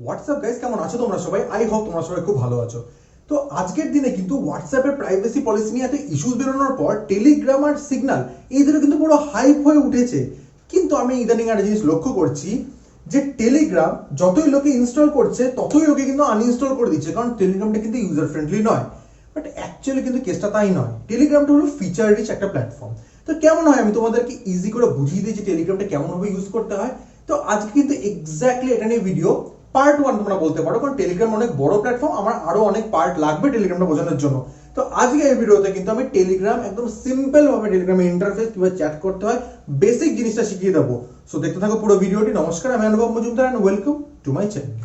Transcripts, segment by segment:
WhatsApp guys, কেমন আছো তোমরা সবাই? আই হোপ তোমরা সবাই খুব ভালো আছো। তো আজকের দিনে কিন্তু হোয়াটসঅ্যাপের প্রাইভেসি পলিসি নিয়ে এত ইস্যুস বেরোনোর পর টেলিগ্রাম আর সিগন্যাল এই দুটো কিন্তু পুরো হাইপ হয়ে উঠেছে। কিন্তু আমি ইদানিং একটা জিনিস লক্ষ্য করছি যে টেলিগ্রাম যতই লোকে ইনস্টল করছে ততই লোকে কিন্তু আনইনস্টল করে দিচ্ছে, কারণ টেলিগ্রামটা কিন্তু ইউজার ফ্রেন্ডলি নয়। বাট অ্যাকচুয়ালি কিন্তু কেসটা তাই নয়। টেলিগ্রামটা হলো ফিচার রিচ একটা প্ল্যাটফর্ম। তো কেমন হয় আমি তোমাদেরকে ইজি করে বুঝিয়ে দিই যে টেলিগ্রামটা কেমনভাবে ইউজ করতে হয়। তো আজকে কিন্তু এক্স্যাক্টলি এটা নিয়ে ভিডিও পার্ট 1 তোমরা বলতে পারো, কারণ টেলিগ্রাম অনেক বড় প্ল্যাটফর্ম, আমার আরো অনেক পার্ট লাগবে টেলিগ্রামটা বোঝানোর জন্য। তো আজকে এই ভিডিওতে কিন্তু আমি টেলিগ্রাম একদম সিম্পল ভাবে টেলিগ্রামের ইন্টারফেস কিভাবে চ্যাট করতে হয় বেসিক জিনিসটা শিখিয়ে দেবো। সো দেখতে থাকো পুরো ভিডিওটি। নমস্কার, আমি Anubhav Majumdar and welcome to my channel.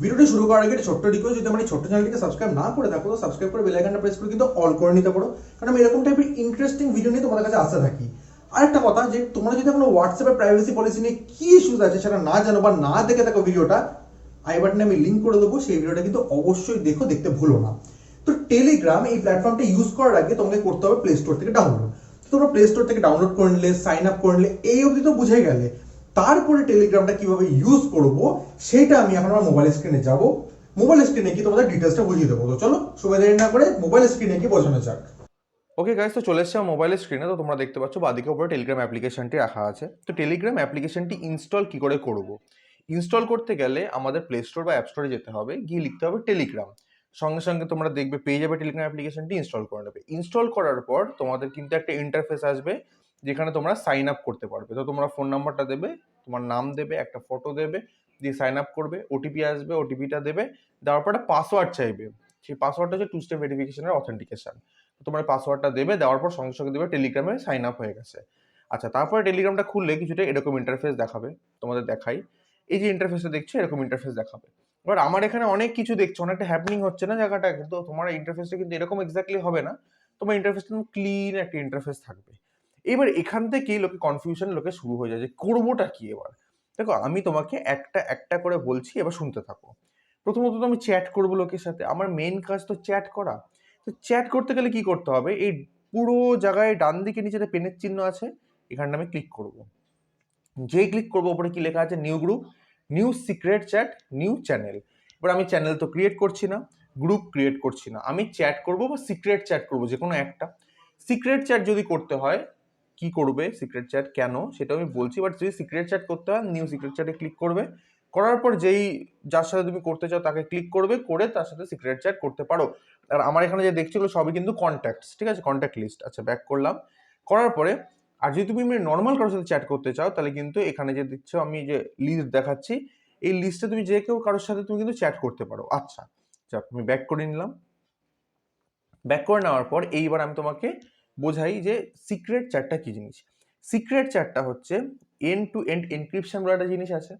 ভিডিওটি শুরু করার আগে ছোট্ট রিকোয়েস্ট, যদি আমার এই ছোট্ট চ্যানেলটিকে সাবস্ক্রাইব না করে থাকো তো সাবস্ক্রাইব করে বেল আইকনটা প্রেস করে কিন্তু অল করে নিতে পারো, কারণ আমি এরকম টাইপের ইন্টারেস্টিং ভিডিও নিয়ে তোমাদের কাছে আসতে থাকি। আরেকটা কথা, যে তোমরা যদি কোনো হোয়াটসঅ্যাপের প্রাইভেসি পলিসি নিয়ে কি ইস্যুস আছে সেটা না জানো বা না দেখে থাকো, ভিডিওটা আই বাটনে আমি লিঙ্ক করে দেবো, সেই ভিডিওটা কিন্তু অবশ্যই দেখতে ভুলো না। তো টেলিগ্রাম এই প্ল্যাটফর্মটা ইউজ করার আগে তোমাকে করতে হবে প্লে স্টোর থেকে ডাউনলোড। তোমরা প্লে স্টোর থেকে ডাউনলোড করে নিলে, সাইন আপ করে নিলে, এই অবধি তো বুঝে গেলে। তারপরে টেলিগ্রামটা কিভাবে ইউজ করব সেটা আমি এখন আমার মোবাইল স্ক্রিনে যাব। মোবাইল স্ক্রিনে কি তোমাদের ডিটেলসটা বুঝিয়ে দেবো। তো চলো সময় দেরি না করে মোবাইল স্ক্রিনে কি বোঝানো যাক। ওকে গাইস, তো চলে এসছে আমার মোবাইলের স্ক্রিনে। তো তোমরা দেখতে পাচ্ছ বাদিকে উপরে টেলিগ্রাম অ্যাপ্লিকেশনটি রাখা আছে। তো টেলিগ্রাম অ্যাপ্লিকেশনটি ইনস্টল কি করে করব? ইনস্টল করতে গেলে আমাদের প্লে স্টোর বা অ্যাপ স্টোরে যেতে হবে, গিয়ে লিখতে হবে টেলিগ্রাম। সঙ্গে সঙ্গে তোমরা দেখবে পেয়ে যাবে টেলিগ্রাম অ্যাপ্লিকেশনটি, ইনস্টল করে নেবে। ইনস্টল করার পর তোমাদের কিন্তু একটা ইন্টারফেস আসবে যেখানে তোমরা সাইন আপ করতে পারবে। তো তোমরা ফোন নাম্বারটা দেবে, তোমার নাম দেবে, একটা ফটো দেবে, দিয়ে সাইন আপ করবে। ওটিপি আসবে, ওটিপিটা দেবে, দেওয়ার পর একটা পাসওয়ার্ড চাইবে। সেই পাসওয়ার্ডটা হচ্ছে 2 স্টেপ ভেরিফিকেশনের অথেন্টিকেশন। তোমার পাসওয়ার্ডটা দেবে, দেওয়ার পর সঙ্গে সঙ্গে দেবে টেলিগ্রামে সাইন আপ হয়ে গেছে। আচ্ছা, তারপরে টেলিগ্রামটা খুললে কিছুটা এরকম ইন্টারফেস দেখাবে। তোমাদের দেখাই, এই যে ইন্টারফেসটা দেখছো এরকম ইন্টারফেস দেখাবে। এবার আমার এখানে অনেক কিছু দেখছো, অনেকটা হ্যাপনিং হচ্ছে না জায়গাটা, কিন্তু তোমার ইন্টারফেসটা কিন্তু এরকম এক্স্যাক্টলি হবে না। তোমার ইন্টারফেসটা ক্লিন একটা ইন্টারফেস থাকবে। এবার এখান থেকেই লোকে শুরু হয়ে যায় যে করবোটা কি এবার। দেখো, আমি তোমাকে একটা একটা করে বলছি, এবার শুনতে থাকো। প্রথমত তো আমি চ্যাট করবো লোকের সাথে, আমার মেন কাজ তো চ্যাট করা। তো চ্যাট করতে গেলে কি করতে হবে, এই পুরো জায়গায় ডান দিকে নিচে পেনের চিহ্ন আছে, এখানটা আমি ক্লিক করব। যেই ক্লিক করবো উপরে কি লেখা আছে, new group, new secret chat, new channel. এবার আমি চ্যানেল তো ক্রিয়েট করছি না, গ্রুপ ক্রিয়েট করছি না, আমি চ্যাট করব বা সিক্রেট চ্যাট করব, যে কোনো একটা। সিক্রেট চ্যাট যদি করতে হয় কি করবে, সিক্রেট চ্যাট কেন সেটা আমি বলছি, বাট যদি সিক্রেট চ্যাট করতে হয় নিউ সিক্রেট চ্যাটে ক্লিক করবে। করার পর যার সাথে তুমি করতে চাও তাকে ক্লিক করবে, করে তার সাথে সিক্রেট চ্যাট করতে পারো। আর আমার এখানে যে দেখছি সবই কিন্তু কন্ট্যাক্টস, ঠিক আছে, কন্ট্যাক্ট লিস্ট। আচ্ছা, ব্যাক করলাম। করার পরে আর যদি তুমি নর্মাল কারোর সাথে চ্যাট করতে চাও, তাহলে কিন্তু এখানে যে দিচ্ছ আমি যে লিস্ট দেখাচ্ছি, এই লিস্টে তুমি যে কেউ কারোর সাথে তুমি কিন্তু চ্যাট করতে পারো। আচ্ছা, যাক, আমি ব্যাক করে নিলাম। ব্যাক করে নেওয়ার পর এইবার আমি তোমাকে বোঝাই যে সিক্রেট চ্যাটটা কি জিনিস। সিক্রেট চ্যাটটা হচ্ছে এন্ড টু এন্ড এনক্রিপশন বলে একটা জিনিস আছে।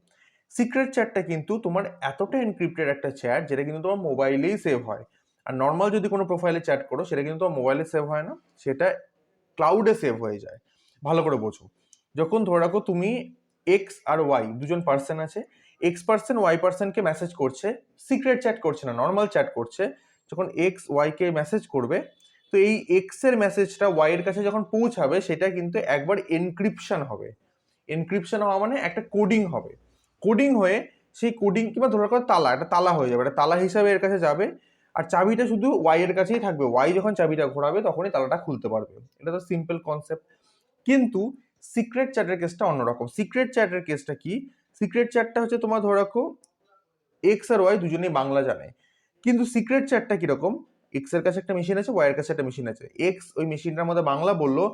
সিক্রেট চ্যাটটা কিন্তু তোমার এতটা এনক্রিপ্টেড একটা চ্যাট যেটা কিন্তু তোমার মোবাইলেই সেভ হয়। আর নর্মাল যদি কোনো প্রোফাইলে চ্যাট করো সেটা কিন্তু তোমার মোবাইলে সেভ হয় না, সেটা ক্লাউডে সেভ হয়ে যায়। ভালো করে বোঝো, যখন ধরে রাখো তুমি এক্স আর ওয়াই দুজন পার্সন আছে, এক্স পার্সন ওয়াই পার্সনকে মেসেজ করছে, সিক্রেট চ্যাট করছে না, নর্মাল চ্যাট করছে। যখন এক্স ওয়াইকে মেসেজ করবে, তো এই এক্স এর মেসেজটা ওয়াই এর কাছে যখন পৌঁছাবে সেটা কিন্তু একবার এনক্রিপশন হবে। এনক্রিপশন হওয়া মানে একটা কোডিং হবে। কোডিং হয়ে সেই কোডিং কিংবা ধরে রাখো তালা, একটা তালা হয়ে যাবে, একটা তালা হিসাবে এর কাছে যাবে। আর চাবিটা শুধু ওয়াই এর কাছেই থাকবে, ওয়াই যখন চাবিটা ঘোরাবে তখনই তালাটা খুলতে পারবে। এটা তো সিম্পল কনসেপ্ট। কিন্তু সিক্রেট চ্যাটের কেসটা অন্যরকম। সিক্রেট চ্যাটের কেসটা কি, সিক্রেট চ্যাটটা হচ্ছে তোমার ধরে রাখো এক্স আর ওয়াই দুজনেই বাংলা জানে, কিন্তু সিক্রেট চ্যাটটা কিরকম, এক্স এর কাছে একটা মেশিন আছে, ওয়াই এর কাছে একটা মেশিন আছে। এক্স ওই মেশিনটার মধ্যে বাংলা বললো,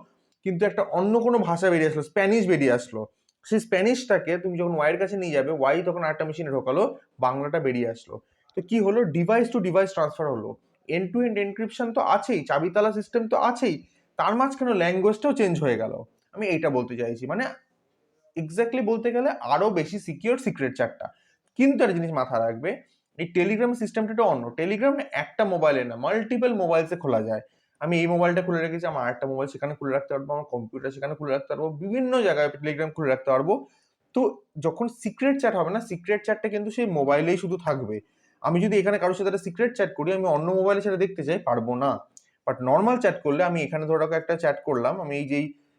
কিন্তু একটা অন্য কোনো ভাষা বেরিয়ে আসলো, স্প্যানিশ বেরিয়ে আসলো। সেই স্প্যানিশটাকে তুমি যখন ওয়াই এর কাছে নিয়ে যাবে, ওয়াই তখন আরেকটা মেশিনে ঢোকালো, বাংলাটা বেরিয়ে আসলো। তো কি হলো, ডিভাইস টু ডিভাইস ট্রান্সফার হলো। এন্ড টু এন্ড এনক্রিপশন তো আছেই, চাবিতালা সিস্টেম তো আছেই, তার মাঝখানে ল্যাঙ্গুয়েজটাও চেঞ্জ হয়ে গেল। আমি এইটা বলতে চাইছি, মানে এক্স্যাক্টলি বলতে গেলে আরো বেশি সিকিউর সিক্রেট চ্যাটটা। কিন্তু একটা জিনিস মাথায় রাখবে, এই টেলিগ্রাম সিস্টেমটা অন্য। টেলিগ্রাম একটা মোবাইলে না, মাল্টিপল মোবাইলসে খোলা যায়। আমি এই মোবাইলটা খুলে রেখেছি, আমার একটা মোবাইল সেখানে খুলে রাখতে পারবো, আমার কম্পিউটার সেখানে খুলে রাখতে পারবো, বিভিন্ন জায়গায় টেলিগ্রাম খুলে রাখতে পারবো। তো যখন সিক্রেট চ্যাট হবে না, সিক্রেট চ্যাটটা কিন্তু সেই মোবাইলেই শুধু থাকবে। আমি যদি এখানে কারোর সাথে সিক্রেট চ্যাট করি, আমি অন্য মোবাইলে সেটা দেখতে চাই, পারবো না। বাট নর্মাল চ্যাট করলে আমি এখানে ধরো রাখো একটা চ্যাট করলাম, আমি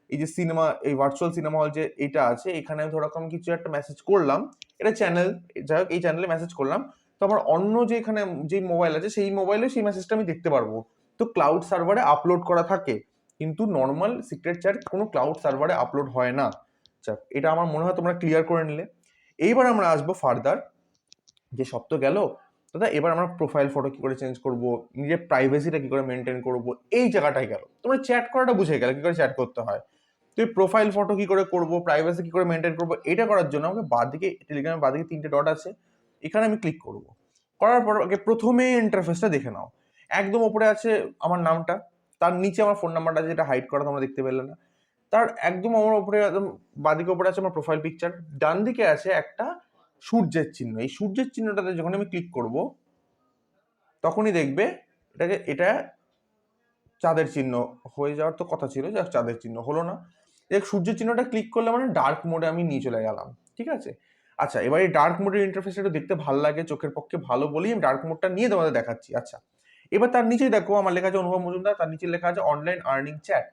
এই যে সিনেমা, এই ভার্চুয়াল সিনেমা হল যে এটা আছে, এখানে ধরো রাখো আমি কিছু একটা মেসেজ করলাম, এটা চ্যানেল, যাই হোক এই চ্যানেলে মেসেজ করলাম, তো আমার অন্য যে এখানে যে মোবাইল আছে সেই মোবাইলে সেই মেসেজটা আমি দেখতে পারবো। তো ক্লাউড সার্ভারে আপলোড করা থাকে, কিন্তু নর্মাল সিক্রেট চ্যাট কোনো ক্লাউড সার্ভারে আপলোড হয় না। যাক, এটা আমার মনে হয় তোমরা ক্লিয়ার করে নিলে। এইবার আমরা আসবো ফার্দার, যে সব তো গেল দাদা, এবার আমরা প্রোফাইল ফটো কি করে চেঞ্জ করব, নিজের প্রাইভেসিটা কি করে মেনটেন করব, এই জায়গাটাই গেল। তোমরা চ্যাট করাটা বুঝে গেলে কি করে চ্যাট করতে হয়। তো এই প্রোফাইল ফটো কি করে করব, প্রাইভেসি কি করে মেনটেন করব, এটা করার জন্য আমাকে বাঁদিকে, টেলিগ্রামের বাঁদিকে 3টে ডট আছে, এখানে আমি ক্লিক করব। করার পর আগে প্রথমে ইন্টারফেসটা দেখে নাও। একদম উপরে আছে আমার নামটা, তার নিচে আমার ফোন নাম্বারটা আছে, যেটা হাইড করা তোমরা দেখতে পেলে না। তার একদম আমার উপরে, একদম বাঁদিকে উপরে আছে আমার প্রোফাইল পিকচার, ডান দিকে আছে একটা সূর্যের চিহ্ন। এই সূর্যের চিহ্নটাতে যখন আমি ক্লিক করব তখনই দেখবে এটা চাঁদের চিহ্ন হয়ে যাওয়ার তো কথা ছিল, যা চাঁদের চিহ্ন হলো না। দেখ, সূর্যের চিহ্নটা ক্লিক করলে মানে ডার্ক মোডে আমি নিয়ে চলে গেলাম, ঠিক আছে। আচ্ছা, এবার এই ডার্ক মোডের ইন্টারফেসটা একটু দেখতে ভালো লাগে, চোখের পক্ষে ভালো বলেই আমি ডার্ক মোডটা নিয়ে তোমাদের দেখাচ্ছি। আচ্ছা, এবার তার নিচে দেখো আমার লেখা আছে অনুভব মজুমদার, তার নিচে লেখা আছে online earning chat.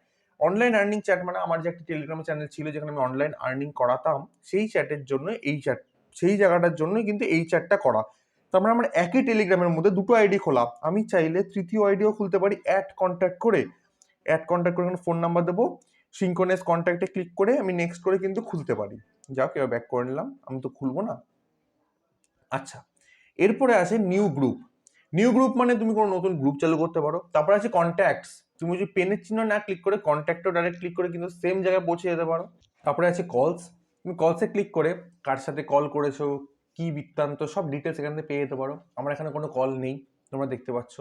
Online earning chat মানে আমার যে একটা টেলিগ্রাম চ্যানেল ছিল যেখানে আমি অনলাইন আর্নিং করাতাম, সেই চ্যাটের জন্য এই চ্যাট, সেই জায়গাটার জন্যই কিন্তু এই চ্যাটটা করা। তার মানে আমার একই টেলিগ্রামের মধ্যে দুটো আইডি খোলা, আমি চাইলে তৃতীয় আইডিও খুলতে পারি, অ্যাড কন্ট্যাক্ট করে ফোন নাম্বার দেবো, সিঙ্কনেস কন্ট্যাক্টে ক্লিক করে আমি নেক্সট করে কিন্তু খুলতে পারি। যাও, এবার ব্যাক করে নিলাম, আমি তো খুলবো না। আচ্ছা, এরপরে আছে নিউ গ্রুপ। নিউ গ্রুপ মানে তুমি কোনো নতুন গ্রুপ চালু করতে পারো। তারপরে আছে কন্ট্যাক্টস, তুমি যদি পেনের চিহ্ন না ক্লিক করে কন্ট্যাক্টও ডাইরেক্ট ক্লিক করে কিন্তু সেম জায়গায় পৌঁছে যেতে পারো। তারপরে আছে কলস, তুমি কলসে ক্লিক করে কার সাথে কল করেছো, কি বৃত্তান্ত, সব ডিটেলস এখান থেকে পেয়ে যেতে পারো। আমার এখানে কোনো কল নেই, তোমরা দেখতে পাচ্ছ।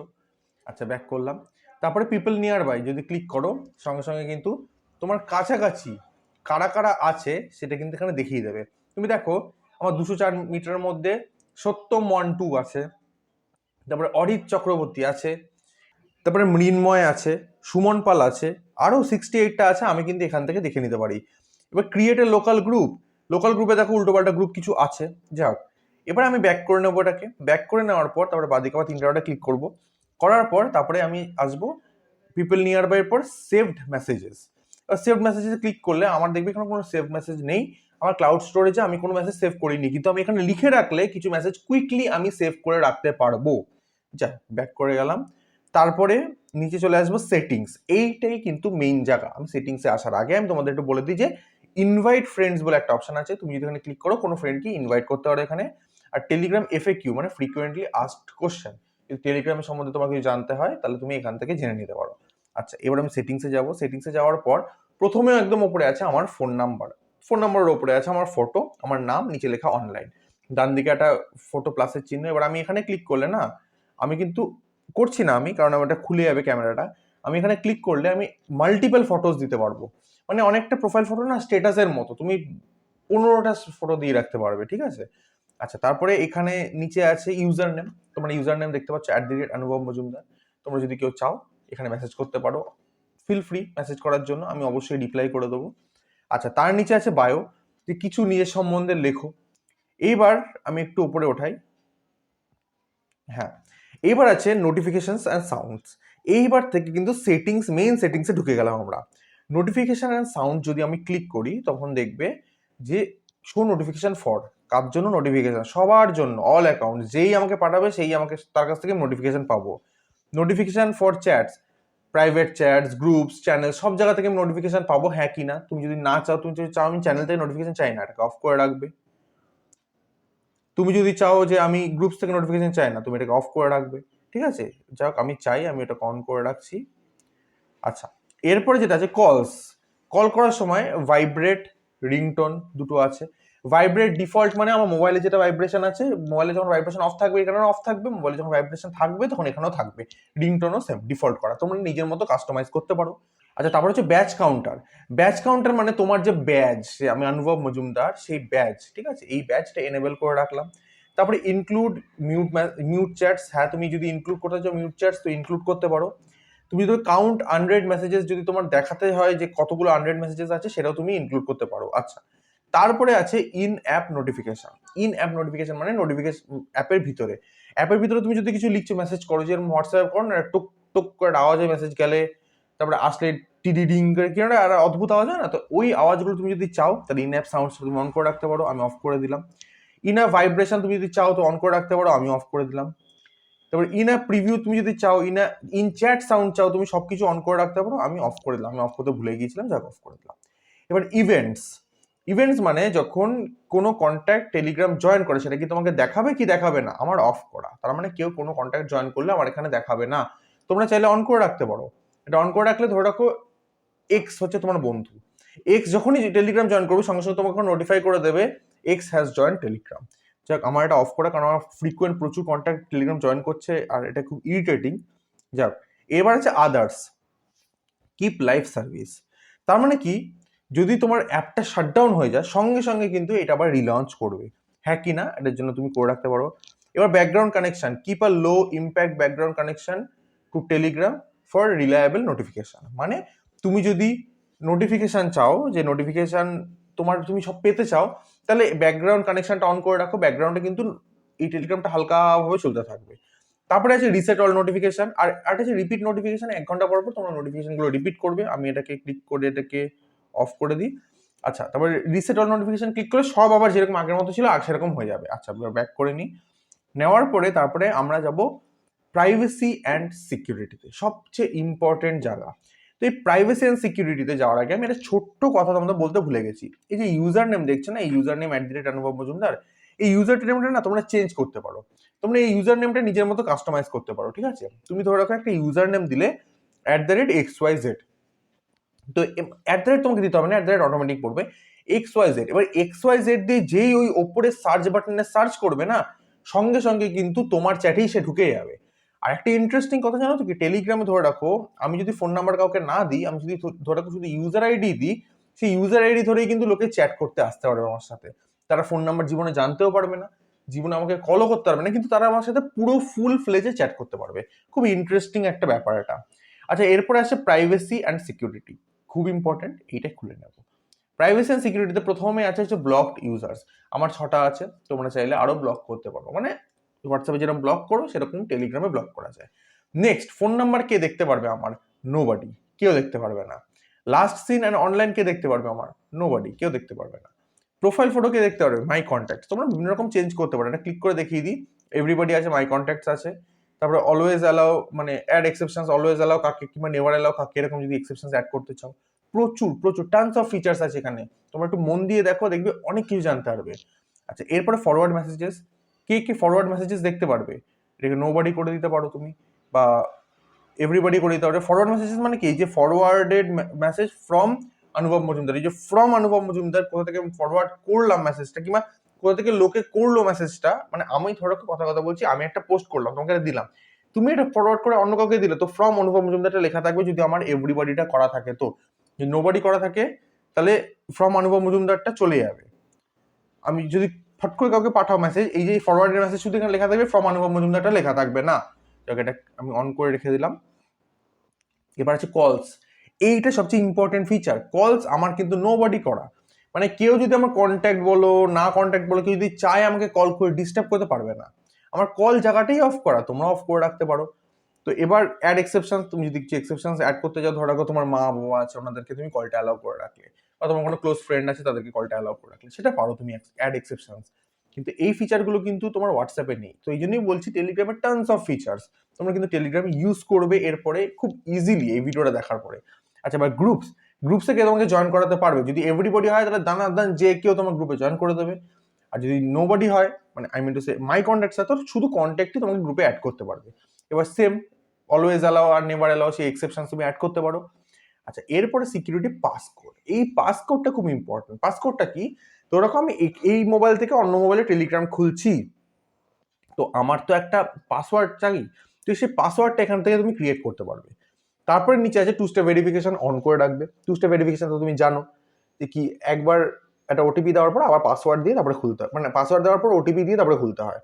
আচ্ছা, ব্যাক করলাম। তারপরে পিপল নিয়ার বাই যদি ক্লিক করো, সঙ্গে সঙ্গে কিন্তু তোমার কাছাকাছি কারা কারা আছে সেটা কিন্তু এখানে দেখিয়ে দেবে। তুমি দেখো আমার 204 মিটারের মধ্যে সত্যম মন্টু আছে, তারপরে অরিত চক্রবর্তী আছে, তারপরে মৃন্ময় আছে, সুমন পাল আছে, আরও 68টা আছে, আমি কিন্তু এখান থেকে দেখে নিতে পারি। এবার create a local group, local গ্রুপে দেখো উল্টোপাল্টা গ্রুপ কিছু আছে। যাক, এবার আমি ব্যাক করে নেবো এটাকে। ব্যাক করে নেওয়ার পর তারপরে বাদিকে আবার 3টে ডটে ক্লিক করবো। করার পর তারপরে আমি আসবো পিপল নিয়ার বাই পর সেভড মেসেজেস। সেভড মেসেজে ক্লিক করলে আমার দেখবে এখানে কোনো সেভ মেসেজ নেই, আমার ক্লাউড স্টোরেজে আমি কোনো মেসেজ সেভ করিনি, কিন্তু আমি এখানে লিখে রাখলে কিছু মেসেজ কুইকলি আমি সেভ করে রাখতে পারবো। যা, ব্যাক করে গেলাম। তারপরে নিচে চলে আসবো সেটিংস, এইটাই কিন্তু মেইন জায়গা। আমি সেটিংসে আসার আগে আমি তোমাদের একটু বলে দিই যে ইনভাইট ফ্রেন্ডস বলে একটা অপশন আছে, তুমি যদি এখানে ক্লিক করো কোনো ফ্রেন্ডকে ইনভাইট করতে পারো এখানে। আর টেলিগ্রাম এফএকিউ মানে ফ্রিকোয়েন্টলি আস্কড কোশ্চেন, যদি টেলিগ্রামের সম্বন্ধে তোমাকে কিছু জানতে হয় তাহলে তুমি এখান থেকে জেনে নিতে পারো। আচ্ছা, এবার আমি সেটিংসে যাব। সেটিংসে যাওয়ার পর প্রথমে একদম উপরে আছে আমার ফোন নাম্বার, ফোন নাম্বারের উপরে আছে আমার ফটো, আমার নাম, নিচে লেখা অনলাইন, ডান দিকে একটা ফটো প্লাসের চিহ্ন। এবার আমি এখানে ক্লিক করলে না, আমি কিন্তু করছি না আমি, কারণ আমার এটা খুলে যাবে ক্যামেরাটা। আমি এখানে ক্লিক করলে আমি মাল্টিপল ফটোস দিতে পারবো, মানে অনেকটা প্রোফাইল ফটো না স্ট্যাটাসের মতো, তুমি 15টা ফটো দিয়ে রাখতে পারবে, ঠিক আছে। আচ্ছা, তারপরে এখানে নিচে আছে ইউজার নেম, তোমরা ইউজার নেম দেখতে পাচ্ছ @অনুভব মজুমদার। তোমরা যদি কেউ চাও এখানে মেসেজ করতে পারো, ফিল ফ্রি মেসেজ করার জন্য, আমি অবশ্যই রিপ্লাই করে দেবো। আচ্ছা, তার নিচে আছে বায়ো, যে কিছু নিজের সম্বন্ধে লেখো। এইবার আমি একটু উপরে ওঠাই, হ্যাঁ, এইবার আছে নোটিফিকেশনস অ্যান্ড সাউন্ডস। এইবার থেকে কিন্তু সেটিংস, মেইন সেটিংসে ঢুকে গেলাম আমরা। নোটিফিকেশন অ্যান্ড সাউন্ড যদি আমি ক্লিক করি তখন দেখবে যে শো নোটিফিকেশন ফর, কার জন্য নোটিফিকেশন, সবার জন্য, অল অ্যাকাউন্ট, যেই আমাকে পাঠাবে সেই আমাকে তার কাছ থেকে নোটিফিকেশন পাবো। Notification for chats, private chats, groups, channel, সব জায়গা থেকে আমি নোটিফিকেশন পাবো, হ্যাঁ কি না। তুমি যদি না চাও, তুমি যদি চাও আমি চ্যানেল থেকে নোটিফিকেশন চাই না, এটাকে অফ করে রাখবে। তুমি যদি চাও যে আমি গ্রুপস থেকে নোটিফিকেশন চাই না, তুমি এটাকে অফ করে রাখবে, ঠিক আছে। যাক, আমি চাই, আমি এটা অন করে রাখছি। আচ্ছা, এরপরে যেটা আছে কলস, কল করার সময় ভাইব্রেট, রিংটোন দুটো আছে। ভাইব্রেট ডিফল্ট মানে আমার মোবাইলে যেটা ভাইব্রেশন আছে, মোবাইলে যখন ভাইব্রেশন অফ থাকবে এখানেও অফ থাকবে, মোবাইলে যখন ভাইব্রেশন থাকবে তখন এখানেও থাকবে। রিংটোনও সেম ডিফল্ট করা, তোমরা নিজের মতো কাস্টমাইজ করতে পারো। আচ্ছা, তারপর হচ্ছে ব্যাচ কাউন্টার। ব্যাচ কাউন্টার মানে তোমার যে ব্যাচ, আমি অনুভব মজুমদার, সেই ব্যাচ, ঠিক আছে, এই ব্যাচটা এনেবল করে রাখলাম। তারপরে ইনক্লুড মিউট চ্যাটস, হ্যাঁ তুমি যদি ইনক্লুড করতে চাও মিউট চ্যাটস তো ইনক্লুড করতে পারো। তুমি যদি কাউন্ট 100 মেসেজেস যদি তোমার দেখাতে হয় যে কতগুলো 100 মেসেজেস আছে, সেটাও তুমি ইনক্লুড করতে পারো। আচ্ছা, তারপরে আছে in app notification. In app notification মানে নোটিফিকেশন অ্যাপের ভিতরে তুমি যদি কিছু লিখছো, মেসেজ করো, যে হোয়াটসঅ্যাপ করো না, টুক টক করে আওয়াজে মেসেজ গেলে, তারপরে আসলে টিডিডিং করে কি একটা আর অদ্ভুত আওয়াজ হয় না, তো ওই আওয়াজগুলো তুমি যদি চাও তাহলে ইন অ্যাপ সাউন্ডস তুমি অন করে রাখতে পারো, আমি অফ করে দিলাম। ইন অ্যাপ ভাইব্রেশন তুমি যদি চাও তো অন করে রাখতে পারো, আমি অফ করে দিলাম। তারপর ইন অ্যাপ প্রিভিউ তুমি যদি চাও, ইন চ্যাট সাউন্ড চাও, তুমি সবকিছু অন করে রাখতে পারো, আমি অফ করে দিলাম। আমি অফ করতে ভুলে গিয়েছিলাম, যাক অফ করে দিলাম। এবার ইভেন্টস, ইভেন্টস মানে যখন কোনো কন্ট্যাক্ট টেলিগ্রাম জয়েন করে সেটা কি তোমাকে দেখাবে কি দেখাবে না, আমার অফ করা। তার মানে কেউ কোনো কন্ট্যাক্ট জয়েন করলে আমার এখানে দেখাবে না। তোমরা চাইলে অন করে রাখতে পারো। এটা অন করে রাখলে ধরে রাখো এক্স হচ্ছে তোমার বন্ধু, এক্স যখনই টেলিগ্রাম জয়েন করবে সঙ্গে সঙ্গে তোমাকে নোটিফাই করে দেবে এক্স হ্যাজ জয়েন টেলিগ্রাম। যাক আমার এটা অফ করা, কারণ আমার ফ্রিকোয়েন্ট প্রচুর কন্ট্যাক্ট টেলিগ্রাম জয়েন করছে আর এটা খুব ইরিটেটিং। যাক এবার আছে আদার্স, কিপ লাইভ সার্ভিস। তার মানে কি, যদি তোমার অ্যাপটা শাটডাউন হয়ে যায় সঙ্গে সঙ্গে কিন্তু এটা আবার রিলঞ্চ করবে, হ্যাঁ কি না, এটার জন্য তুমি করে রাখতে পারো। এবার background connection, keep a low impact background connection to Telegram for reliable notification. মানে তুমি যদি নোটিফিকেশন চাও, যে নোটিফিকেশন তোমার তুমি সব পেতে চাও, তাহলে ব্যাকগ্রাউন্ড কানেকশনটা অন করে রাখো, ব্যাকগ্রাউন্ডে কিন্তু এই টেলিগ্রামটা হালকাভাবে চলতে থাকবে। তারপরে আছে রিসেট অল নোটিফিকেশন, আর একটা আছে রিপিট নোটিফিকেশন, 1 ঘন্টা পর পর তোমরা নোটিফিকেশনগুলো রিপিট করবে। আমি এটাকে ক্লিক করে এটাকে অফ করে দিই। আচ্ছা তারপরে রিসেট অল নোটিফিকেশন ক্লিক করে সব আবার যেরকম আগের মতো ছিল আর সেরকম হয়ে যাবে। আচ্ছা ব্যাক করে নিই। নেওয়ার পরে তারপরে আমরা যাব প্রাইভেসি অ্যান্ড সিকিউরিটিতে, সবচেয়ে ইম্পর্টেন্ট জায়গা। তো এই প্রাইভেসি অ্যান্ড সিকিউরিটিতে যাওয়ার আগে আমি একটা ছোট্ট কথা তোমাদের বলতে ভুলে গেছি। এই যে ইউজার নেম দেখছো না, এই ইউজার নেম @অনুভব মজুমদার, এই ইউজার নেমটা না তোমরা চেঞ্জ করতে পারো। তোমরা এই ইউজার নেমটা নিজের মতো কাস্টমাইজ করতে পারো, ঠিক আছে? তুমি ধরে রাখো একটা ইউজার নেম দিলে @xyz, তো তোমাকে দিতে হবে না, অটোমেটিক পড়বে XYZ। এবার XYZ দিয়ে যেই ওই ওপরে সার্চ বাটনে সার্চ করবে না, সঙ্গে সঙ্গে কিন্তু তোমার চ্যাটেই সে ঢুকে যাবে। আর একটা ইন্টারেস্টিং কথা জানো তো কি, টেলিগ্রামে ধরে রাখো আমি যদি ফোন নাম্বার কাউকে না দিই, আমি যদি ধরে রাখো শুধু ইউজার আইডি দিই, সেই ইউজার আইডি ধরেই কিন্তু লোকে চ্যাট করতে আসতে পারবে আমার সাথে। তারা ফোন নাম্বার জীবনে জানতেও পারবে না, জীবনে আমাকে কলও করতে পারবে না, কিন্তু তারা আমার সাথে পুরো ফুল ফ্লেজে চ্যাট করতে পারবে। খুব ইন্টারেস্টিং একটা ব্যাপার এটা। আচ্ছা এরপরে আসে প্রাইভেসি অ্যান্ড সিকিউরিটি, খুব ইম্পর্টেন্ট, এইটা খুলে নেব। প্রাইভেসি অ্যান্ড সিকিউরিটিতে প্রথমে আছে হচ্ছে ব্লকড ইউজার্স। আমার 6টা আছে, তোমরা চাইলে আরো ব্লক করতে পারো, মানে হোয়াটসঅ্যাপে যেরকম ব্লক করো সেরকম টেলিগ্রামে ব্লক করা যায়। নেক্সট, ফোন নাম্বার কে দেখতে পারবে আমার? নোবডি, কেউ দেখতে পারবে না। লাস্ট সিন অ্যান্ড অনলাইন কে দেখতে পারবে আমার? নোবডি, কেউ দেখতে পারবে না। প্রোফাইল ফটো কে দেখতে পারবে? মাই কন্ট্যাক্ট। তোমরা বিভিন্ন রকম চেঞ্জ করতে পারো, এটা ক্লিক করে দেখিয়ে দিই। এভরিবডি আছে, মাই কন্ট্যাক্টস আছে, তারপরে অলওয়েজ অ্যালাউ, মানে অ্যাড এক্সেপশনস, অলওয়েজ অ্যালাউ কাকে কিংবা নেভার অ্যালাউ কাকে, এরকম যদি এক্সেপশনস অ্যাড করতে চাও, প্রচুর প্রচুর টানস অফ ফিচার্স আছে এখানে, তোমরা একটু মন দিয়ে দেখো, দেখবে অনেক কিছু জানতে পারবে। আচ্ছা এরপরে ফরওয়ার্ড মেসেজেস, কে কে ফরওয়ার্ড মেসেজেস দেখতে পারবে? এটাকে নোবডি করে দিতে পারো তুমি, বা এভরিবডি করে দিতে পারবে। ফরওয়ার্ড মেসেজেস মানে কি, যে ফরওয়ার্ডেড মেসেজ ফ্রম অনুভব মজুমদার, এই যে ফ্রম অনুভব মজুমদার, কোথা থেকে আমি ফরওয়ার্ড করলাম মেসেজটা, কিংবা কোথা থেকে লোকে করলো মেসেজটা, মানে আমি ধরো কথা বলছি, আমি একটা পোস্ট করলাম, তোমাকে এটা দিলাম, তুমি এটা ফরওয়ার্ড করে অন্য কাউকে দিলে, তো ফ্রম অনুভব মজুমদারটা লেখা থাকবে। যদি আমার এভরিবডিটা করা থাকে, তো যদি নোবডি করা থাকে তাহলে ফ্রম অনুভব মজুমদারটা চলে যাবে। আমি যদি ফট করে কাউকে পাঠাও মেসেজ, এই যে ফরওয়ার্ডের মেসেজ শুধু এখানে লেখা থাকবে, ফ্রম অনুভব মজুমদারটা লেখা থাকবে না। এটা আমি অন করে রেখে দিলাম। এবার আছে কলস, এইটা সবচেয়ে ইম্পর্টেন্ট ফিচার। কলস আমার কিন্তু নোবডি করা, মানে কেউ যদি আমার কন্ট্যাক্ট বলো না কন্ট্যাক্ট বলো, কেউ যদি চায় আমাকে কল করে ডিস্টার্ব করতে পারবে না। আমার কল জায়গাটাই অফ করা, তোমরা অফ করে রাখতে পারো। তো এবার অ্যাড এক্সেপশন, তুমি যদি কিছু এক্সেপশন অ্যাড করতে যাও, ধরো রাখো তোমার মা বাবা আছে, ওনাদেরকে তুমি কলটা অ্যালাউ করে রাখলে, বা তোমার কোনো ক্লোজ ফ্রেন্ড আছে তাদেরকে কলটা অ্যালাউ করে রাখলে, সেটা পারো তুমি অ্যাড এক্সেপশন। কিন্তু এই ফিচারগুলো কিন্তু তোমার হোয়াটসঅ্যাপে নেই। তো এই জন্যই বলছি টেলিগ্রামের টার্মস অফ ফিচার্স তোমরা কিন্তু টেলিগ্রাম ইউজ করবে এরপরে খুব ইজিলি এই ভিডিওটা দেখার পরে। আচ্ছা এবার গ্রুপসে কে তোমাকে জয়েন করাতে পারবে? যদি এভরিবডি হয় তাহলে দান যে কেউ তোমার গ্রুপে জয়েন করে দেবে। আর যদি নোবডি হয়, মানে I mean to say my contacts আছে, তো শুধু কন্ট্যাক্টই তোমাকে গ্রুপে অ্যাড করতে পারবে। এবার সেম অলওয়েজ অ্যালাউ আর নেভার অ্যালাউ, সেই এক্সেপশন তুমি অ্যাড করতে পারো। আচ্ছা এরপরে সিকিউরিটি পাসকোড, এই পাসকোডটা খুব ইম্পর্টেন্ট। পাসকোডটা কি, তো ওরকম আমি এই মোবাইল থেকে অন্য মোবাইলে টেলিগ্রাম খুলছি, তো আমার তো একটা পাসওয়ার্ড চাই, তো সেই পাসওয়ার্ডটা এখান থেকে তুমি ক্রিয়েট করতে পারবে। তারপরে নিচে আছে টু স্টেপ ভেরিফিকেশন, অন করে রাখবে। টু স্টেপ ভেরিফিকেশন তো তুমি জানো যে কি, একবার একটা ওটিপি দেওয়ার পর আবার পাসওয়ার্ড দিয়ে তারপরে খুলতে হয়, মানে পাসওয়ার্ড দেওয়ার পর ওটিপি দিয়ে তারপরে খুলতে হয়।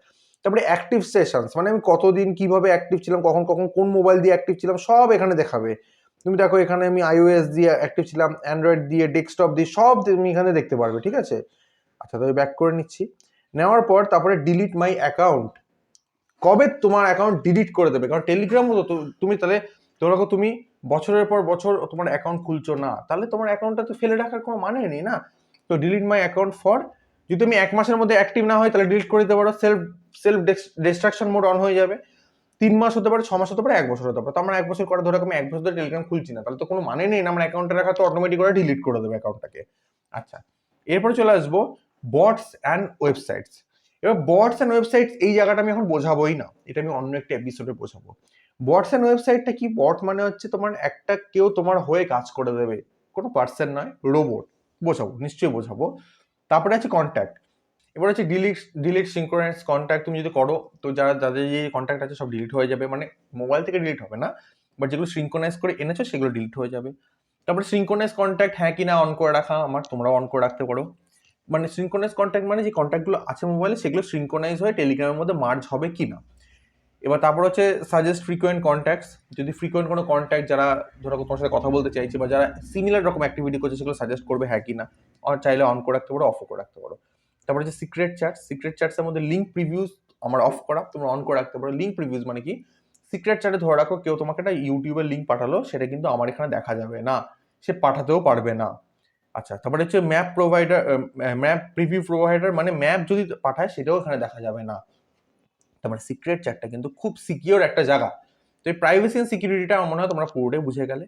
তারপরে অ্যাক্টিভ সেশনস, মানে আমি কতদিন কিভাবে অ্যাক্টিভ ছিলাম, কখন কখন কোন মোবাইল দিয়ে অ্যাক্টিভ ছিলাম, সব এখানে দেখাবে। তুমি দেখো এখানে আমি iOS দিয়ে অ্যাক্টিভ ছিলাম, অ্যান্ড্রয়েড দিয়ে, ডেস্কটপ দিয়ে, সব তুমি এখানে দেখতে পারবে, ঠিক আছে? আচ্ছা তবে ব্যাক করে নিচ্ছি। নেওয়ার পর তারপরে ডিলিট মাই অ্যাকাউন্ট, কবে তোমার অ্যাকাউন্ট ডিলিট করে দেবে, কারণ টেলিগ্রামও তো তুমি তাহলে ধরো তুমি বছরের পর বছর তোমার অ্যাকাউন্ট খুলছো না, তাহলে তোমার অ্যাকাউন্টটা তো ফেলে রাখার কোনো মানে নেই না। তো ডিলিট মাই অ্যাকাউন্ট ফর, যদি তুমি 1 মাসের মধ্যে অ্যাক্টিভ না হয় তাহলে ডিলিট করে দিতে পারো, সেলফ ডিস্ট্রাকশন মোড অন হয়ে যাবে। 3 মাস হতে পারে, 6 মাস হতে পারে, 1 বছর হতে পারে। তো আমরা 1 বছর করে ধরে আমি 1 বছর ধরে টেলিগ্রাম খুলছি না, তাহলে তো কোনো মানে নেই না, আমার অ্যাকাউন্টে রাখা তো অটোমেটিক করে ডিলিট করে দেবে অ্যাকাউন্টটাকে। আচ্ছা, এরপরে চলে আসবো বটস অ্যান্ড ওয়েবসাইটস। এবার বটস অ্যান্ড ওয়েবসাইটস এই জায়গাটা আমি এখন বোঝাবোই না, এটা আমি অন্য একটা এপিসোডে বোঝাবো। বটস অ্যান্ড ওয়েবসাইটটা কি? বট মানে হচ্ছে তোমার একটা কেউ তোমার হয়ে কাজ করে দেবে, কোনো পার্সন নয়, রোবট। বোঝাবো, নিশ্চয়ই বোঝাবো। তারপরে আছে কন্ট্যাক্ট। এবার হচ্ছে ডিলিট সিঙ্ক্রোনাইজ কন্ট্যাক্ট। তুমি যদি করো তো যাদের যে কন্ট্যাক্ট আছে সব ডিলিট হয়ে যাবে, মানে মোবাইল থেকে ডিলিট হবে না, বাট যেগুলো সিঙ্ক্রোনাইজ করে এনেছো সেগুলো ডিলিট হয়ে যাবে। তারপরে সিঙ্ক্রোনাইজ কন্ট্যাক্ট হ্যাঁ কি না অন করে রাখা আমার, তোমরাও অন করে রাখতে পারো। মানে সিঙ্ক্রোনাইজ কন্ট্যাক্ট মানে যে কন্ট্যাক্টগুলো আছে মোবাইলে সেগুলো সিঙ্ক্রোনাইজ হয়ে টেলিগ্রামের মধ্যে মার্জ হবে কি না। এবার তারপর হচ্ছে সাজেস্ট ফ্রিকোয়েন্ট কন্ট্যাক্টস। যদি ফ্রিকোয়েন্ট কোনো কন্ট্যাক্ট যারা ধরো তোমার সাথে কথা বলতে চাইছে বা যারা সিমিলার রকম অ্যাক্টিভিটি করছে সেগুলো সাজেস্ট করবে হ্যাঁ কি না, চাইলে অন করে রাখতে পারো, অফও করে রাখতে পারো। তারপরে হচ্ছে সিক্রেট চ্যাটস। সিক্রেট চ্যাটসের মধ্যে লিঙ্ক প্রিভিউজ আমার অফ করা, তোমরা অন করে রাখতে পারো। লিঙ্ক প্রিভিউজ মানে কি? সিক্রেট চ্যাটে ধরে রাখো কেউ তোমাকে একটা ইউটিউবের লিঙ্ক পাঠালো, সেটা কিন্তু আমার এখানে দেখা যাবে না, সে পাঠাতেও পারবে না। আচ্ছা, তারপরে হচ্ছে map provider, map preview provider মানে ম্যাপ যদি পাঠায় সেটাও এখানে দেখা যাবে না। তোমার সিক্রেট চ্যাটটা কিন্তু খুব সিকিউর একটা জায়গা। তো এই প্রাইভেসি এন্ড সিকিউরিটিটা আমার মনে হয় তোমরা পুরোটাই বুঝে গেলে।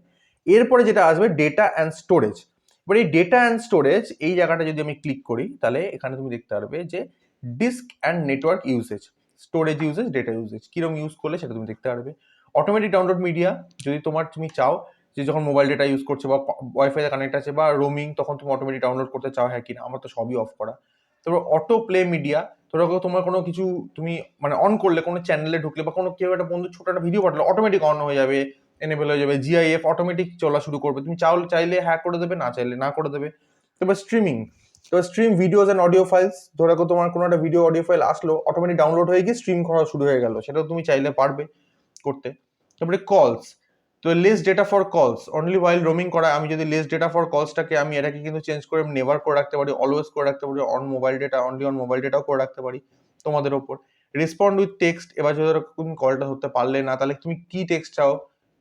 এরপরে যেটা আসবে ডেটা অ্যান্ড স্টোরেজ। এবার এই ডেটা অ্যান্ড স্টোরেজ এই জায়গাটা যদি আমি ক্লিক করি তাহলে এখানে তুমি দেখতে পারবে যে disk and network usage, storage usage, data usage কিরকম ইউজ করলে সেটা তুমি দেখতে পারবে। অটোমেটিক ডাউনলোড মিডিয়া, যদি তুমি চাও যে যখন মোবাইল ডেটা ইউজ করছে বা ওয়াইফাই কানেক্ট আছে বা রোমিং, তখন তুমি অটোমেটিক ডাউনলোড করতে চাও হ্যাঁ কিনা, আমার তো সবই অফ করা। তারপর অটো প্লে মিডিয়া, ধরো তোমার কোনো কিছু তুমি মানে অন করলে, কোনো চ্যানেলে ঢুকলে বা কোনো কেউ একটা বন্ধু ছোট একটা ভিডিও পাঠালো অটোমেটিক অন হয়ে যাবে, এনেবল হয়ে যাবে, জিআইএফ অটোমেটিক চলা শুরু করবে, তুমি চাইলে হ্যাঁ করে দেবে, না চাইলে না করে দেবে। তারপর স্ট্রিমিং, তো stream videos and audio files, ধরো তোমার কোনো একটা ভিডিও অডিও ফাইল আসলো অটোমেটিক ডাউনলোড হয়ে গিয়ে স্ট্রিম করা শুরু হয়ে গেল, সেটাও তুমি চাইলে পারবে করতে। তারপরে কলস, তো লেস ডেটা ফর কলস অনলি ওয়াইল রোমিং করা, আমি যদি লেস ডেটা ফর কলসটাকে আমি এটাকে কিন্তু চেঞ্জ করে নেভার করে রাখতে পারি, অলওয়েজ করে রাখতে পারি, on mobile data, only on mobile ডেটাও করে রাখতে পারি তোমাদের ওপর। রেসপন্ড উইথ টেক্সট, এবার যদি তুমি কলটা ধরতে পারলে না তাহলে তুমি কি টেক্সট চাও,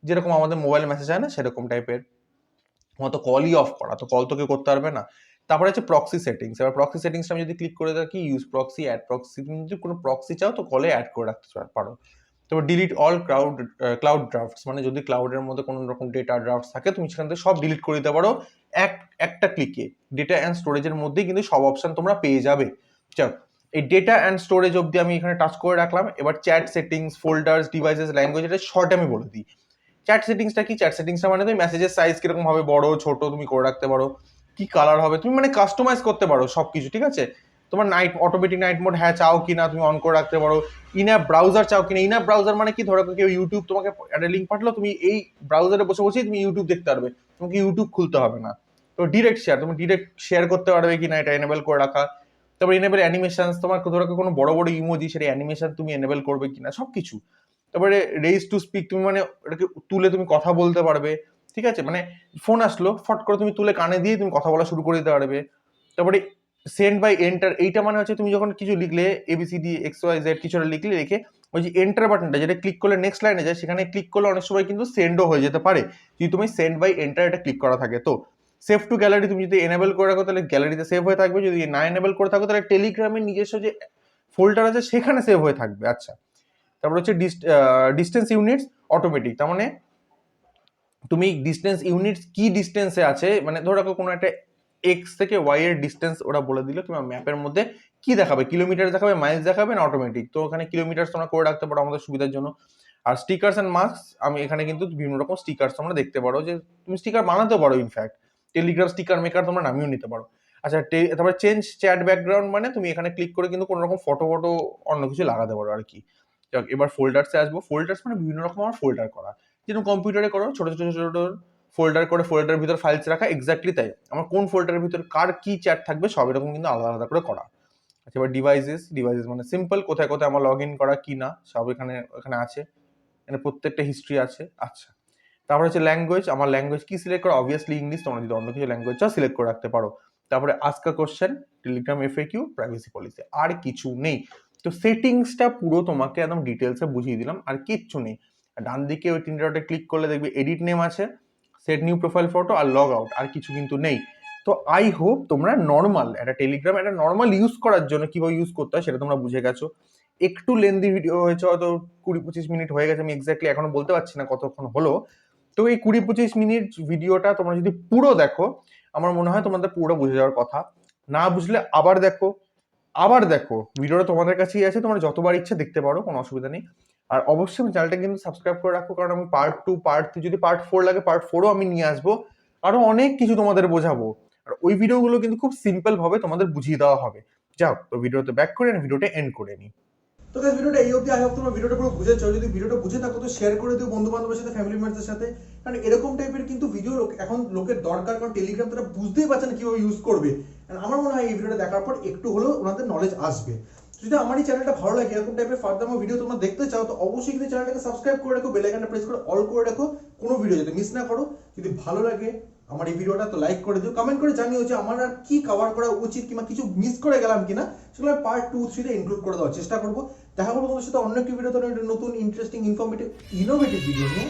যেরকম আমাদের মোবাইলে মেসেজ হয় না সেরকম টাইপের, তোমার তো কলই অফ করা, তো কল তো কেউ করতে পারবে না। তারপরে হচ্ছে প্রক্সি সেটিংস। এবার প্রক্সি সেটিংসটা আমি যদি ক্লিক করে থাকি ইউজ প্রক্সি, অ্যাড প্রক্সি, তুমি যদি কোনো প্রক্সি চাও তো কলে অ্যাড করে রাখতে পারো। তারপর ডিলিট অল ক্লাউড ড্রাফটস, মানে যদি ক্লাউডের মধ্যে কোনো রকম ডেটা ড্রাফটস থাকে তুমি সেখান থেকে সব ডিলিট করে দিতে পারো একটা ক্লিকে। ডেটা অ্যান্ড স্টোরেজের মধ্যেই কিন্তু সব অপশন তোমরা পেয়ে যাবে। চল, এই ডেটা অ্যান্ড স্টোরেজ অবধি আমি এখানে টাচ করে রাখলাম। এবার chat settings, folders, devices, language, এটা শর্ট আমি বলে দিই। চ্যাট সেটিংসটা কি? চ্যাট সেটিংসটা মানে তুমি মেসেজের সাইজ কিরকম হবে, বড় ছোট তুমি করে রাখতে পারো, কি কালার হবে তুমি মানে কাস্টমাইজ করতে পারো সবকিছু, ঠিক আছে। তোমার অটোমেটিক নাইট মোড হ্যাঁ চাও কিনা তুমি অন করে রাখতে পারো। ইনঅ্যাপ ব্রাউজার চাও কিনা, ইনঅ্যাপ ব্রাউজার মানে কি, ধরো কেউ ইউটিউব তোমাকে একটা লিঙ্ক পাঠালো, তুমি এই ব্রাউজারে বসে বসেই তুমি ইউটিউব দেখতে পারবে, তোমাকে ইউটিউব খুলতে হবে না। তো ডিরেক্ট শেয়ার, তুমি ডিরেক্ট শেয়ার করতে পারবে কিনা এটা এনেবল করে রাখা। তারপর এনেবল অ্যানিমেশন, তোমার ধরো কোনো বড় বড় ইমোজি সেটা অ্যানিমেশন তুমি এনেবল করবে কিনা, সবকিছু। তারপরে রেজ টু স্পিক, তুমি মানে এটাকে তুলে তুমি কথা বলতে পারবে, ঠিক আছে, মানে ফোন আসলো ফট করে তুমি তুলে কানে দিয়ে তুমি কথা বলা শুরু করে দিতে পারবে। তারপরে সেন্ড বাই এন্টার, এইটা মানে হচ্ছে তুমি যখন কিছু লিখলে এবিসিডি এক্স ওয়াই জেড কিছু লিখলে, রেখে ওই যে এন্টার বাটনটা যেটা ক্লিক করলে নেক্সট লাইনে যায়, সেখানে ক্লিক করলে অনেক সময় কিন্তু সেন্ডও হয়ে যেতে পারে যদি তুমি সেন্ড বাই এন্টার এটা ক্লিক করা থাকে। তো সেভ টু গ্যালারি তুমি যদি এনেবল করে রাখো তাহলে গ্যালারিতে সেভ হয়ে থাকবে, যদি না এনেবল করে থাকো তাহলে টেলিগ্রামের নিজস্ব যে ফোল্ডার আছে সেখানে সেভ হয়ে থাকবে। আচ্ছা, তারপর হচ্ছে ডিস্টেন্স ইউনিটস অটোমেটিক, তার মানে তুমি ডিস্টেন্স ইউনিটস কি ডিস্টেন্সে আছে, মানে ধরো কোনো একটা এক্স থেকে ওয়াই এর ডিস্টেন্স ওরা বলে দিল, কিংবা ম্যাপের মধ্যে কি দেখাবে, কিলোমিটার দেখাবে, মাইলস দেখাবে না অটোমেটিক, তো ওখানে কিলোমিটার তোমরা করে রাখতে পারো আমাদের সুবিধার জন্য। আর স্টিকার্স এন্ড মার্কস, আমি এখানে কিন্তু বিভিন্ন রকম স্টিকার তোমরা দেখতে পারো, যে তুমি স্টিকার বানাতে পারো, ইনফ্যাক্ট টেলিগ্রাম স্টিকার মেকার তোমরা নামিয়েও নিতে পারো। আচ্ছা, তারপরে চেঞ্জ চ্যাট ব্যাকগ্রাউন্ড, মানে তুমি এখানে ক্লিক করে কিন্তু কোনো রকম ফটো অন্য কিছু লাগাতে পারো আর কি। এবার ফোল্ডার্সে আসবো। ফোল্ডার্স মানে বিভিন্ন রকম আমার ফোল্ডার করা, যেরকম কম্পিউটারে করো ছোট ছোট ছোট ফোল্ডার করে ফোল্ডারের ভিতর ফাইলস রাখা, এক্স্যাক্টলি তাই আমার কোন ফোল্ডারের ভিতর কার কি চ্যাট থাকবে সব এরকম কিন্তু আলাদা আলাদা করে করা। আচ্ছা, এবার ডিভাইসেস মানে সিম্পল, কোথায় কোথায় আমার লগ ইন করা কি না সব এখানে আছে, এখানে প্রত্যেকটা হিস্ট্রি আছে। আচ্ছা, তারপরে হচ্ছে ল্যাঙ্গুয়েজ, আমার ল্যাঙ্গুয়েজ কি সিলেক্ট করা, অবভিয়াসলি ইংলিশ, তোমরা যদি অন্য কিছু ল্যাঙ্গুয়েজ চাও সিলেক্ট করে রাখতে পারো। তারপরে ask a question, Telegram FAQ, privacy policy, আর কিছু নেই। তো সেটিংসটা পুরো তোমাকে একদম ডিটেলসে বুঝিয়ে দিলাম, আর কিচ্ছু নেই। আর ডান দিকে ওই তিনটে ডটে ক্লিক করলে দেখবে এডিট নেম আছে, সেট নিউ প্রোফাইল ফটো আর লগ আউট, আর কিছু কিন্তু নেই। তো আই হোপ তোমরা নর্মাল একটা টেলিগ্রাম একটা নর্মাল ইউজ করার জন্য কিভাবে ইউজ করতে হয় সেটা তোমরা বুঝে গেছো। একটু লেন্দি ভিডিও হয়েছে, হয়তো 20-25 মিনিট হয়ে গেছে, আমি এক্স্যাক্টলি এখনো বলতে পারছি না কতক্ষণ হলো। তো এই 20-25 মিনিট ভিডিওটা তোমরা যদি পুরো দেখো, আমার মনে হয় তোমাদের পুরো বুঝে যাওয়ার কথা। না বুঝলে আবার দেখো ভিডিওটা তোমাদের কাছেই আছে, তোমরা যতবার ইচ্ছা দেখতে পারো, কোনো অসুবিধা নেই। আর অবশ্যই আমি চ্যানেলটা কিন্তু সাবস্ক্রাইব করে রাখো, কারণ আমি পার্ট 2 পার্ট 3 যদি পার্ট 4 লাগে পার্ট 4ও আমি নিয়ে আসবো, আরো অনেক কিছু তোমাদের বোঝাবো। আর ওই ভিডিওগুলো কিন্তু খুব সিম্পল ভাবে তোমাদের বুঝিয়ে দেওয়া হবে। যাও তো ভিডিওতে ব্যাক করে ভিডিওটা এন্ড করে নিই। তো গাইস ভিডিওটা এই অবধি, আই হোপ তোমরা ভিডিওটা পুরো বুঝেছো। যদি ভিডিওটা বুঝে থাকো তো শেয়ার করে দিও বন্ধু বান্ধবের সাথে, ফ্যামিলি মেম্বারদের সাথে, কারণ এরকম টাইপের কিন্তু ভিডিও এখন লোকের দরকার, কারণ টেলিগ্রাম তারা বুঝতেই পারছে না কিভাবে ইউজ করবে। And আমার মনে হয় এই ভিডিওটা দেখার পর একটু হলেও ওনাদের নলেজ আসবে। যদি আমার এই চ্যানেলটা ভালো লাগে, এরকম টাইপের ফার্দার ভিডিও তোমরা দেখতে চাও, তো অবশ্যই কিন্তু চ্যানেলটাকে সাবস্ক্রাইব করে রাখো, বেল আইকনটা প্রেস করে অল করে রাখো, কোনো ভিডিও যাতে মিস না করো। যদি ভালো লাগে আমার এই ভিডিওটা তো লাইক করে দিও, কমেন্ট করে জানিও যে আমার আর কি কভার করা উচিত কিংবা কিছু মিস করে গেলাম কিনা, সেগুলো আমি পার্ট 2-3 তে ইনক্লুড করে দেওয়ার চেষ্টা করবো। দেখা করবো তোমাদের সাথে অন্য একটি ভিডিও, নতুন ইন্টারেস্টিং ইনফরমেটিভ ইনোভেটিভ ভিডিও নিয়ে।